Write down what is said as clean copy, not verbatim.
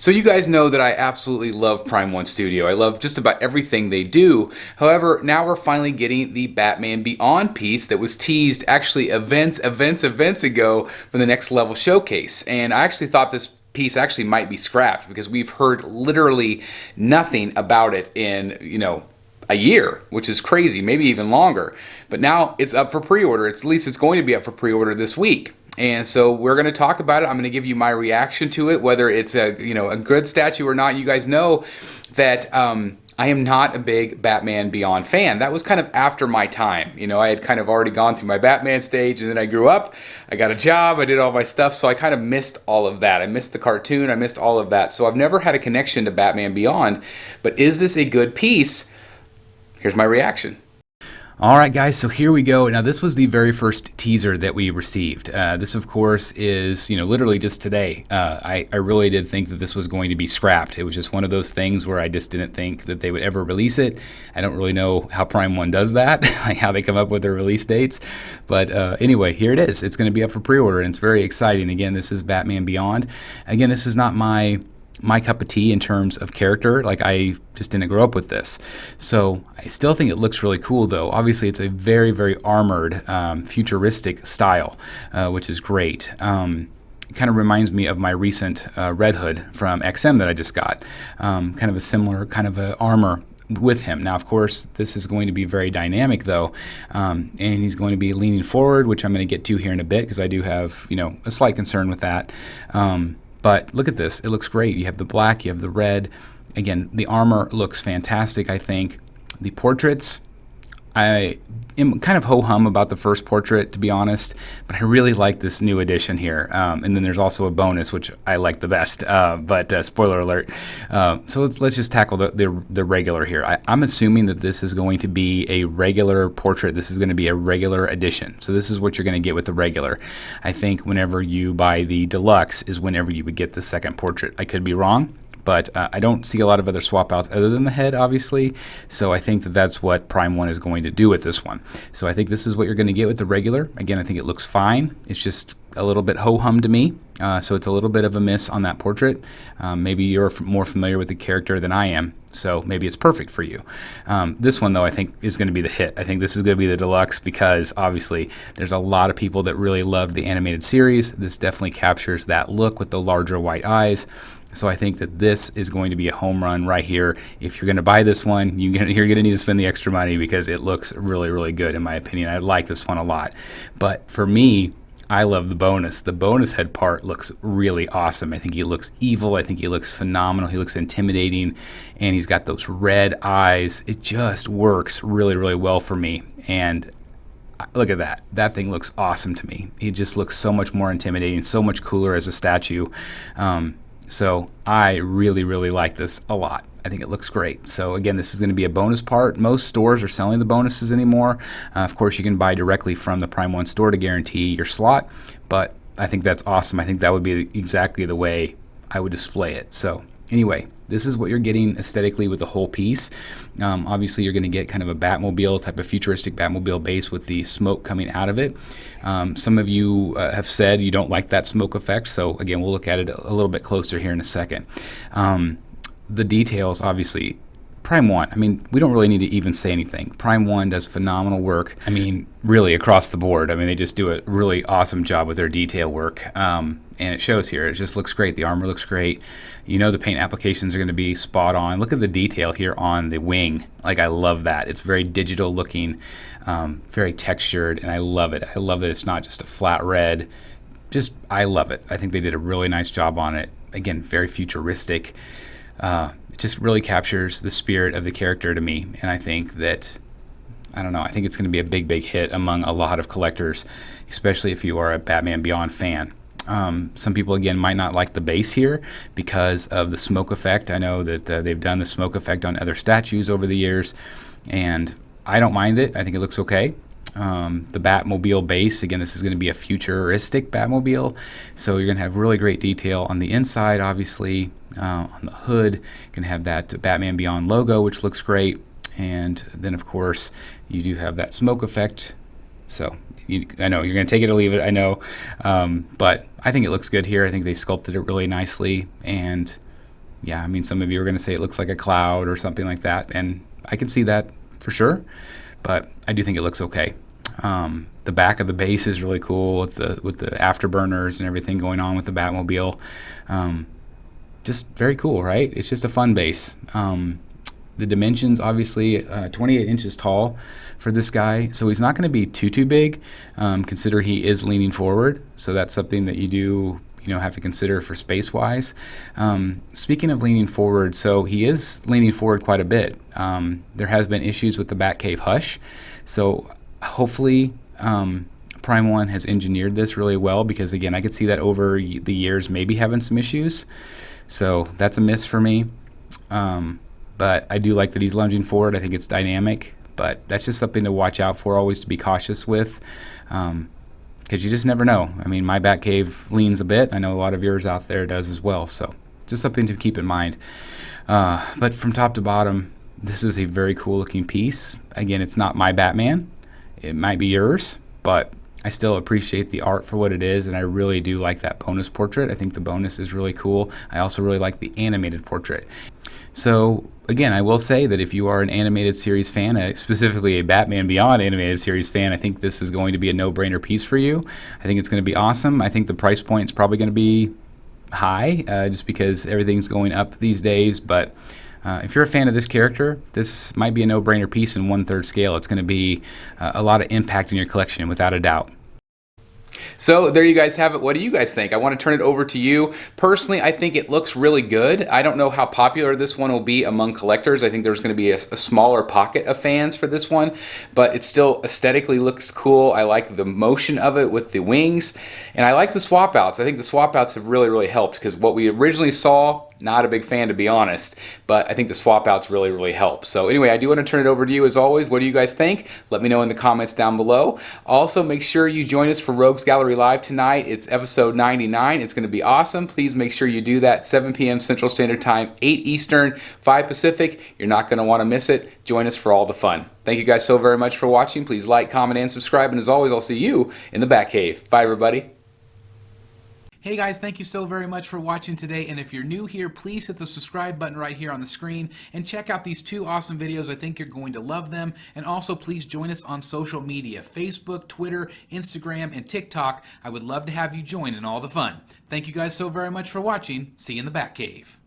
So you guys know that I absolutely love Prime 1 Studio. I love just about everything they do. However, now we're finally getting the Batman Beyond piece that was teased actually events ago from the Next Level showcase. And I actually thought this piece actually might be scrapped because we've heard literally nothing about it in, a year, which is crazy, maybe even longer. But now it's up for pre-order. At least it's going to be up for pre-order this week. And so we're going to talk about it. I'm going to give you my reaction to it, whether it's a good statue or not. You guys know that I am not a big Batman Beyond fan. That was kind of after my time. I had kind of already gone through my Batman stage, and then I grew up, I got a job, I did all my stuff, so I kind of missed all of that. I missed the cartoon, I missed all of that. So I've never had a connection to Batman Beyond. But is this a good piece? Here's my reaction. All right, guys, so here we go. Now, this was the very first teaser that we received. This, of course, is, literally just today. I really did think that this was going to be scrapped. It was just one of those things where I just didn't think that they would ever release it. I don't really know how Prime 1 does that, like how they come up with their release dates. But anyway, here it is. It's going to be up for pre-order, and it's very exciting. Again, this is Batman Beyond. Again, this is not my cup of tea in terms of character. Like, I just didn't grow up with this. So I still think it looks really cool, though. Obviously, it's a very, very armored, futuristic style, which is great. It kind of reminds me of my recent Red Hood from XM that I just got. Kind of a similar kind of a armor with him. Now, of course, this is going to be very dynamic, though, and he's going to be leaning forward, which I'm going to get to here in a bit because I do have, a slight concern with that. But look at this. It looks great. You have the black, you have the red. Again, the armor looks fantastic, I think. The portraits, I am kind of ho-hum about the first portrait, to be honest, but I really like this new edition here. And then there's also a bonus, which I like the best, but spoiler alert. So let's just tackle the regular here. I'm assuming that this is going to be a regular portrait. This is going to be a regular edition. So this is what you're going to get with the regular. I think whenever you buy the deluxe is whenever you would get the second portrait. I could be wrong. But I don't see a lot of other swap outs other than the head, obviously. So I think that that's what Prime 1 is going to do with this one. So I think this is what you're going to get with the regular. Again, I think it looks fine. It's just a little bit ho-hum to me. So it's a little bit of a miss on that portrait. Maybe you're more familiar with the character than I am. So maybe it's perfect for you. This one, though, I think is going to be the hit. I think this is going to be the deluxe because, obviously, there's a lot of people that really love the animated series. This definitely captures that look with the larger white eyes. So I think that this is going to be a home run right here. If you're going to buy this one, you're going to need to spend the extra money because it looks really, really good, in my opinion. I like this one a lot. But for me, I love the bonus. The bonus head part looks really awesome. I think he looks evil. I think he looks phenomenal. He looks intimidating. And he's got those red eyes. It just works really, really well for me. And look at that. That thing looks awesome to me. He just looks so much more intimidating, so much cooler as a statue. So I really, really like this a lot. I think it looks great. So again, this is going to be a bonus part. Most stores are selling the bonuses anymore. Of course, you can buy directly from the Prime 1 store to guarantee your slot, but I think that's awesome. I think that would be exactly the way I would display it. So anyway, this is what you're getting aesthetically with the whole piece. Obviously, you're going to get kind of a Batmobile, type of futuristic Batmobile base with the smoke coming out of it. Some of you have said you don't like that smoke effect, so again, we'll look at it a little bit closer here in a second. The details, obviously, Prime 1, I mean, we don't really need to even say anything. Prime 1 does phenomenal work. I mean, really across the board. I mean, they just do a really awesome job with their detail work. And it shows here. It just looks great. The armor looks great. The paint applications are going to be spot on. Look at the detail here on the wing. Like, I love that. It's very digital looking, very textured, and I love it. I love that it's not just a flat red. I love it. I think they did a really nice job on it. Again, very futuristic. It just really captures the spirit of the character to me, and I think that, I don't know, I think it's going to be a big, big hit among a lot of collectors, especially if you are a Batman Beyond fan. Some people, again, might not like the base here because of the smoke effect. I know that they've done the smoke effect on other statues over the years, and I don't mind it. I think it looks okay. The Batmobile base, again, this is going to be a futuristic Batmobile, so you're going to have really great detail on the inside, obviously. On the hood, you can have that Batman Beyond logo, which looks great, and then, of course, you do have that smoke effect. So I know you're going to take it or leave it, I know, but I think it looks good here. I think they sculpted it really nicely, and yeah, I mean, some of you are going to say it looks like a cloud or something like that, and I can see that for sure, but I do think it looks okay. The back of the base is really cool with the afterburners and everything going on with the Batmobile. Just very cool, right? It's just a fun base. The dimensions, obviously, 28 inches tall for this guy, so he's not going to be too big. Consider he is leaning forward, so that's something that you do have to consider for space wise. Speaking of leaning forward, so he is leaning forward quite a bit. There has been issues with the Batcave hush, so hopefully Prime 1 has engineered this really well, because again, I could see that over the years maybe having some issues, so that's a miss for me. But I do like that he's lunging forward. I think it's dynamic, but that's just something to watch out for, always to be cautious with, because you just never know. I mean, my Batcave leans a bit. I know a lot of yours out there does as well, so just something to keep in mind. But from top to bottom, this is a very cool looking piece. Again, it's not my Batman. It might be yours, but I still appreciate the art for what it is, and I really do like that bonus portrait. I think the bonus is really cool. I also really like the animated portrait. So again, I will say that if you are an animated series fan, specifically a Batman Beyond animated series fan, I think this is going to be a no-brainer piece for you. I think it's going to be awesome. I think the price point is probably going to be high, just because everything's going up these days, but if you're a fan of this character, this might be a no-brainer piece in 1/3 scale. It's going to be a lot of impact in your collection, without a doubt. So there you guys have it. What do you guys think? I want to turn it over to you. Personally, I think it looks really good. I don't know how popular this one will be among collectors. I think there's going to be a smaller pocket of fans for this one, but it still aesthetically looks cool. I like the motion of it with the wings, and I like the swap outs. I think the swap outs have really helped, because what we originally saw, not a big fan, to be honest, but I think the swap outs really help. So anyway, I do want to turn it over to you as always. What do you guys think? Let me know in the comments down below. Also, make sure you join us for Rogues Gallery Live tonight. It's episode 99. It's going to be awesome. Please make sure you do that. 7 p.m. Central Standard Time, 8 Eastern, 5 Pacific. You're not going to want to miss it. Join us for all the fun. Thank you guys so very much for watching. Please like, comment, and subscribe. And as always, I'll see you in the Batcave. Bye, everybody. Hey guys, thank you so very much for watching today, and if you're new here, please hit the subscribe button right here on the screen and check out these 2 awesome videos. I think you're going to love them. And also please join us on social media: Facebook, Twitter, Instagram, and TikTok. I would love to have you join in all the fun. Thank you guys so very much for watching. See you in the Batcave.